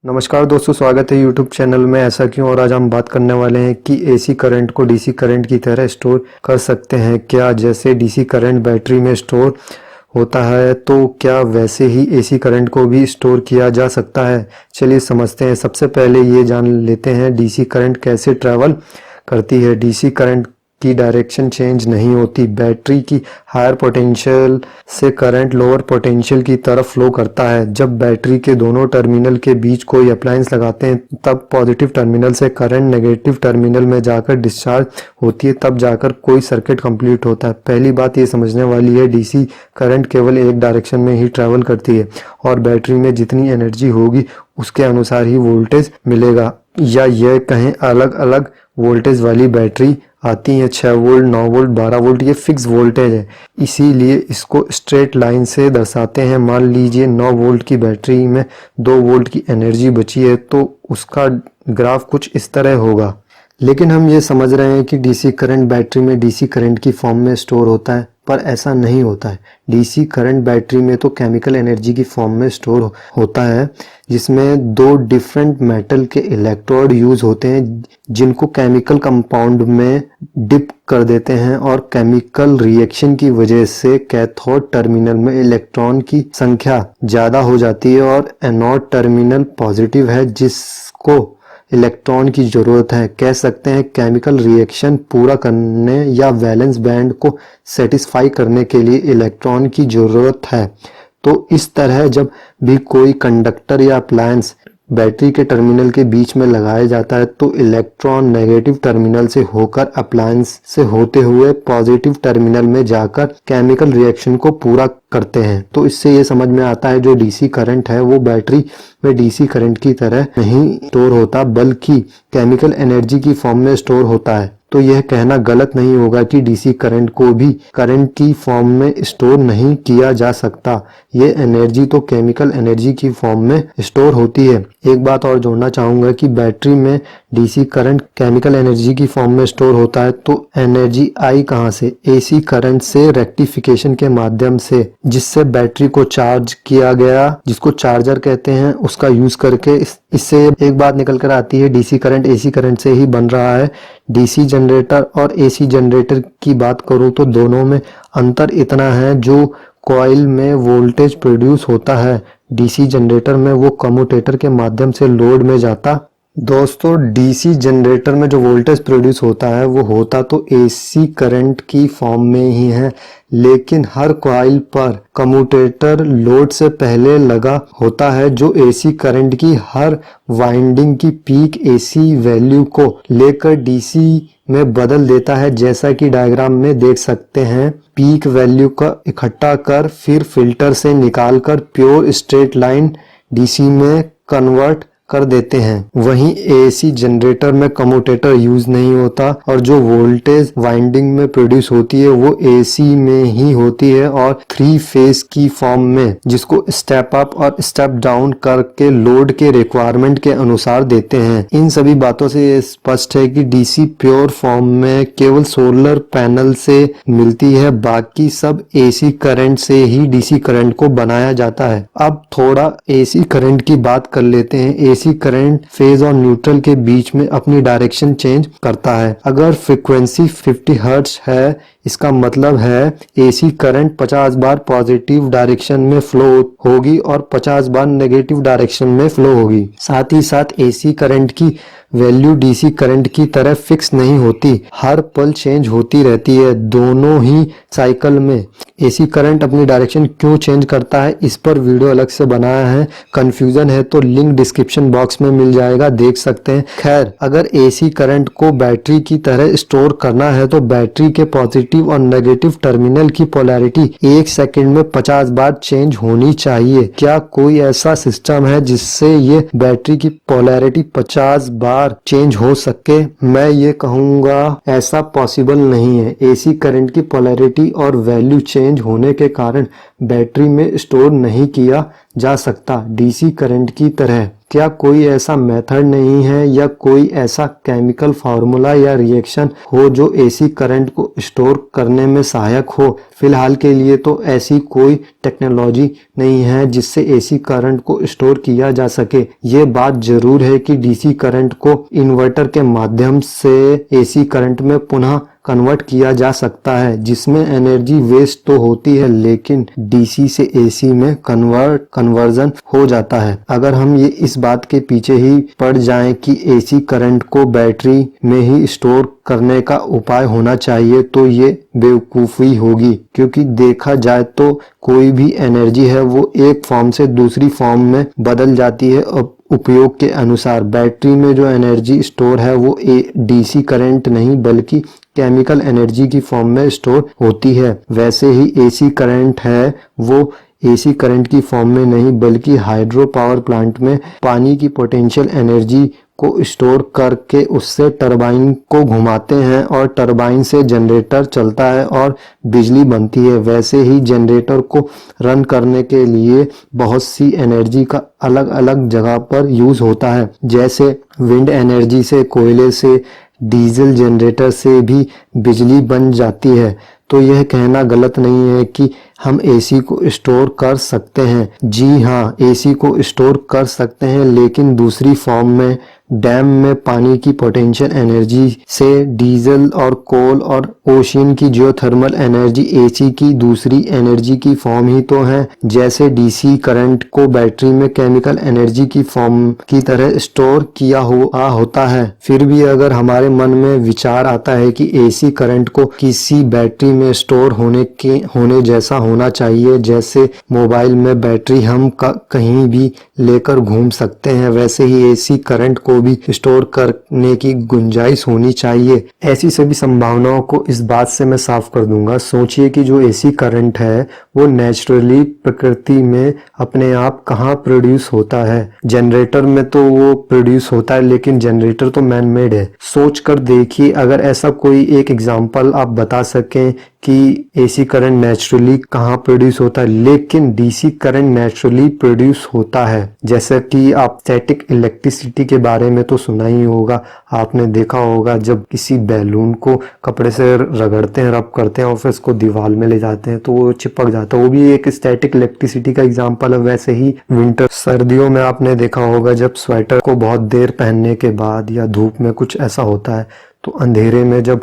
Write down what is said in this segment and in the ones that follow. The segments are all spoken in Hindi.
नमस्कार दोस्तों, स्वागत है यूट्यूब चैनल में ऐसा क्यों। और आज हम बात करने वाले हैं कि एसी करंट को डीसी करंट की तरह स्टोर कर सकते हैं क्या। जैसे डीसी करंट बैटरी में स्टोर होता है तो क्या वैसे ही एसी करंट को भी स्टोर किया जा सकता है। चलिए समझते हैं। सबसे पहले ये जान लेते हैं डीसी करंट कैसे ट्रैवल करती है। डीसी करंट की डायरेक्शन चेंज नहीं होती। बैटरी की हायर पोटेंशियल से करंट लोअर पोटेंशियल की तरफ फ्लो करता है। जब बैटरी के दोनों टर्मिनल के बीच कोई अप्लायंस लगाते हैं तब पॉजिटिव टर्मिनल से करंट नेगेटिव टर्मिनल में जाकर डिस्चार्ज होती है, तब जाकर कोई सर्किट कंप्लीट होता है। पहली बात ये समझने वाली है, डीसी करंट केवल एक डायरेक्शन में ही ट्रैवल करती है और बैटरी में जितनी एनर्जी होगी उसके अनुसार ही वोल्टेज मिलेगा। या यह कहें अलग अलग वोल्टेज वाली बैटरी आती है। 6 वोल्ट, 9 वोल्ट, 12 वोल्ट, ये फिक्स वोल्टेज है, इसीलिए इसको स्ट्रेट लाइन से दर्शाते हैं। मान लीजिए 9 वोल्ट की बैटरी में 2 वोल्ट की एनर्जी बची है तो उसका ग्राफ कुछ इस तरह होगा। लेकिन हम ये समझ रहे हैं कि डीसी करंट बैटरी में डीसी करंट की फॉर्म में स्टोर होता है, पर ऐसा नहीं होता है। डीसी करंट बैटरी में तो केमिकल एनर्जी की फॉर्म में स्टोर होता है, जिसमें 2 डिफरेंट मेटल के इलेक्ट्रोड यूज होते हैं जिनको केमिकल कंपाउंड में डिप कर देते हैं और केमिकल रिएक्शन की वजह से कैथोड टर्मिनल में इलेक्ट्रॉन की संख्या ज़्यादा हो जाती है और एनोड टर्मिनल पॉजिटिव है जिसको इलेक्ट्रॉन की ज़रूरत है। कह सकते हैं केमिकल रिएक्शन पूरा करने या वैलेंस बैंड को सेटिस्फाई करने के लिए इलेक्ट्रॉन की ज़रूरत है। तो इस तरह जब भी कोई कंडक्टर या अप्लायंस बैटरी के टर्मिनल के बीच में लगाया जाता है तो इलेक्ट्रॉन नेगेटिव टर्मिनल से होकर अप्लायंस से होते हुए पॉजिटिव टर्मिनल में जाकर केमिकल रिएक्शन को पूरा करते हैं। तो इससे ये समझ में आता है जो डीसी करंट है वो बैटरी में डीसी करंट की तरह नहीं स्टोर होता बल्कि केमिकल एनर्जी की फॉर्म में स्टोर होता है। तो यह कहना गलत नहीं होगा कि डीसी करंट को भी करंट की फॉर्म में स्टोर नहीं किया जा सकता। ये एनर्जी तो केमिकल एनर्जी की फॉर्म में स्टोर होती है। एक बात और जोड़ना चाहूँगा कि बैटरी में डीसी करंट केमिकल एनर्जी की फॉर्म में स्टोर होता है तो एनर्जी आई कहाँ से? एसी करंट से रेक्टिफिकेशन के माध्यम से, जिससे बैटरी को चार्ज किया गया, जिसको चार्जर कहते हैं, उसका यूज करके इससे एक बात निकल कर आती है, डीसी करंट एसी करंट से ही बन रहा है। डीसी जनरेटर और एसी जनरेटर की बात करूं तो दोनों में अंतर इतना है, जो कॉइल में वोल्टेज प्रोड्यूस होता है डीसी जनरेटर में वो कम्यूटेटर के माध्यम से लोड में जाता। दोस्तों, डीसी जनरेटर में जो वोल्टेज प्रोड्यूस होता है वो होता तो एसी करंट की फॉर्म में ही है, लेकिन हर कॉइल पर कम्यूटेटर लोड से पहले लगा होता है जो एसी करंट की हर वाइंडिंग की पीक एसी वैल्यू को लेकर डीसी में बदल देता है। जैसा कि डायग्राम में देख सकते हैं, पीक वैल्यू का इकट्ठा कर फिर फिल्टर से निकालकर प्योर स्ट्रेट लाइन डीसी में कन्वर्ट कर देते हैं। वहीं एसी जनरेटर में कम्यूटेटर यूज नहीं होता और जो वोल्टेज वाइंडिंग में प्रोड्यूस होती है वो एसी में ही होती है और 3 फेज की फॉर्म में, जिसको स्टेप अप और स्टेप डाउन करके लोड के रिक्वायरमेंट के अनुसार देते हैं। इन सभी बातों से ये स्पष्ट है कि डीसी प्योर फॉर्म में केवल सोलर पैनल से मिलती है, बाकी सब एसी करंट से ही डीसी करंट को बनाया जाता है। अब थोड़ा एसी करंट की बात कर लेते हैं। एसी करंट फेज और न्यूट्रल के बीच में अपनी डायरेक्शन चेंज करता है। अगर फ्रीक्वेंसी 50 हर्ट्ज है, इसका मतलब है एसी करंट 50 बार पॉजिटिव डायरेक्शन में फ्लो होगी और 50 बार नेगेटिव डायरेक्शन में फ्लो होगी। साथ ही साथ एसी करंट की वैल्यू डीसी करंट की तरह फिक्स नहीं होती, हर पल चेंज होती रहती है। दोनों ही साइकिल में एसी करंट अपनी डायरेक्शन क्यों चेंज करता है, इस पर वीडियो अलग से बनाया है। कंफ्यूजन है तो लिंक डिस्क्रिप्शन बॉक्स में मिल जाएगा, देख सकते हैं। खैर, अगर एसी करंट को बैटरी की तरह स्टोर करना है तो बैटरी के पॉजिटिव और नेगेटिव टर्मिनल की पोलैरिटी 1 सेकंड में 50 बार चेंज होनी चाहिए। क्या कोई ऐसा सिस्टम है जिससे ये बैटरी की पोलैरिटी 50 बार चेंज हो सके? मैं ये कहूंगा ऐसा पॉसिबल नहीं है। एसी करंट की पोलैरिटी और वैल्यू चेंज होने के कारण बैटरी में स्टोर नहीं किया जा सकता डीसी करंट की तरह। क्या कोई ऐसा मेथड नहीं है या कोई ऐसा केमिकल फार्मूला या रिएक्शन हो जो एसी करंट को स्टोर करने में सहायक हो? फिलहाल के लिए तो ऐसी कोई टेक्नोलॉजी नहीं है जिससे एसी करंट को स्टोर किया जा सके। ये बात जरूर है कि डीसी करंट को इन्वर्टर के माध्यम से एसी करंट में पुनः कन्वर्ट किया जा सकता है, जिसमें एनर्जी वेस्ट तो होती है लेकिन डीसी से एसी में कन्वर्जन हो जाता है। अगर हम ये इस बात के पीछे ही पड़ जाएं कि एसी करंट को बैटरी में ही स्टोर करने का उपाय होना चाहिए तो ये बेवकूफ़ी होगी, क्योंकि देखा जाए तो कोई भी एनर्जी है वो एक फॉर्म से दूसरी फॉर्म में बदल जाती है उपयोग के अनुसार। बैटरी में जो एनर्जी स्टोर है वो डीसी करंट नहीं बल्कि केमिकल एनर्जी की फॉर्म में स्टोर होती है। वैसे ही एसी करंट है वो एसी करंट की फॉर्म में नहीं बल्कि हाइड्रो पावर प्लांट में पानी की पोटेंशियल एनर्जी को स्टोर करके उससे टरबाइन को घुमाते हैं और टरबाइन से जनरेटर चलता है और बिजली बनती है। वैसे ही जनरेटर को रन करने के लिए बहुत सी एनर्जी का अलग अलग जगह पर यूज होता है, जैसे विंड एनर्जी से, कोयले से, डीजल जनरेटर से भी बिजली बन जाती है। तो यह कहना गलत नहीं है कि हम एसी को स्टोर कर सकते हैं। जी हाँ, एसी को स्टोर कर सकते हैं, लेकिन दूसरी फॉर्म में। डैम में पानी की पोटेंशियल एनर्जी से डीजल और कोल और ओशियन की जियोथर्मल एनर्जी एसी की दूसरी एनर्जी की फॉर्म ही तो है। जैसे डीसी करंट को बैटरी में केमिकल एनर्जी की फॉर्म की तरह स्टोर किया हुआ होता है। फिर भी अगर हमारे मन में विचार आता है कि एसी करंट को किसी बैटरी में स्टोर होने जैसा होना चाहिए, जैसे मोबाइल में बैटरी हम कहीं भी लेकर घूम सकते हैं, वैसे ही एसी करंट को भी स्टोर करने की गुंजाइश होनी चाहिए। ऐसी सभी संभावनाओं को इस बात से मैं साफ कर दूंगा। सोचिए कि जो एसी करंट है वो नेचुरली प्रकृति में अपने आप कहाँ प्रोड्यूस होता है। जनरेटर में तो वो प्रोड्यूस होता है, लेकिन जनरेटर तो मैन मेड है। सोच कर देखिए, अगर ऐसा कोई एक एग्जाम्पल आप बता सकें कि एसी करंट नेचुरली कहाँ प्रोड्यूस होता है, लेकिन डीसी करंट नेचुरली प्रोड्यूस होता है। जैसे कि आप स्टैटिक इलेक्ट्रिसिटी के बारे में तो सुना ही होगा, आपने देखा होगा जब किसी बैलून को कपड़े से रगड़ते हैं, रब करते हैं और फिर उसको दीवार में ले जाते हैं तो वो चिपक जाता है। वो भी एक स्टैटिक इलेक्ट्रिसिटी का एग्जाम्पल है। वैसे ही विंटर, सर्दियों में आपने देखा होगा जब स्वेटर को बहुत देर पहनने के बाद या धूप में कुछ ऐसा होता है तो अंधेरे में जब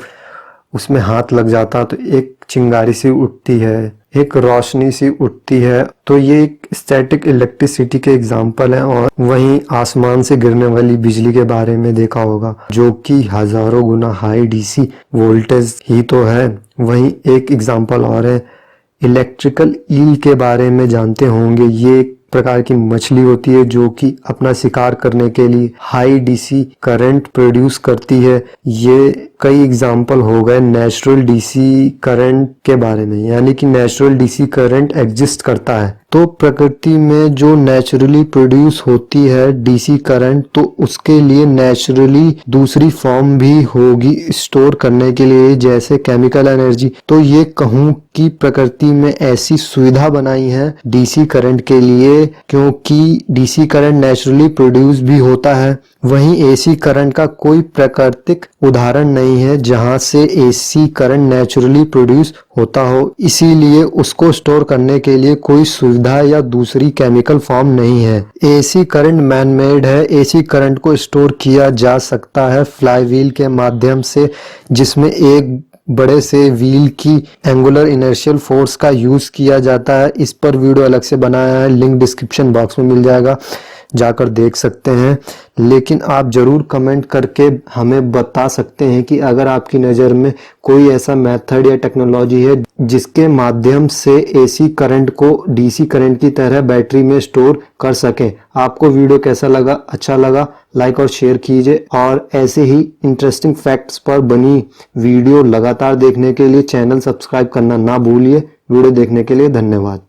उसमें हाथ लग जाता तो एक चिंगारी सी उठती है, एक रोशनी सी उठती है। तो ये एक स्टैटिक इलेक्ट्रिसिटी के एग्जाम्पल है। और वहीं आसमान से गिरने वाली बिजली के बारे में देखा होगा, जो कि हजारों गुना हाई डीसी वोल्टेज ही तो है। वहीं एक एग्जाम्पल और है, इलेक्ट्रिकल ईल के बारे में जानते होंगे। ये एक प्रकार की मछली होती है जो कि अपना शिकार करने के लिए हाई डीसी करंट प्रोड्यूस करती है। ये कई एग्जाम्पल हो गए नेचुरल डीसी करंट के बारे में, यानी कि नेचुरल डीसी करंट एग्जिस्ट करता है। तो प्रकृति में जो नेचुरली प्रोड्यूस होती है डीसी करंट, तो उसके लिए नेचुरली दूसरी फॉर्म भी होगी स्टोर करने के लिए, जैसे केमिकल एनर्जी। तो ये कहूँ कि प्रकृति में ऐसी सुविधा बनाई है डीसी करंट के लिए, क्योंकि डीसी करंट नेचुरली प्रोड्यूस भी होता है। वहीं एसी करंट का कोई प्राकृतिक उदाहरण नहीं है जहां से एसी करंट नेचुरली प्रोड्यूस होता हो, इसीलिए उसको स्टोर करने के लिए कोई सुविधा या दूसरी केमिकल फॉर्म नहीं है। एसी करंट मैन मेड है। एसी करंट को स्टोर किया जा सकता है फ्लाईव्हील के माध्यम से, जिसमें एक बड़े से व्हील की एंगुलर इनर्शियल फोर्स का यूज किया जाता है। इस पर वीडियो अलग से बनाया है, लिंक डिस्क्रिप्शन बॉक्स में मिल जाएगा, जाकर देख सकते हैं। लेकिन आप जरूर कमेंट करके हमें बता सकते हैं कि अगर आपकी नज़र में कोई ऐसा मेथड या टेक्नोलॉजी है जिसके माध्यम से एसी करंट को डीसी करंट की तरह बैटरी में स्टोर कर सके। आपको वीडियो कैसा लगा? अच्छा लगा लाइक और शेयर कीजिए, और ऐसे ही इंटरेस्टिंग फैक्ट्स पर बनी वीडियो लगातार देखने के लिए चैनल सब्सक्राइब करना ना भूलिए। वीडियो देखने के लिए धन्यवाद।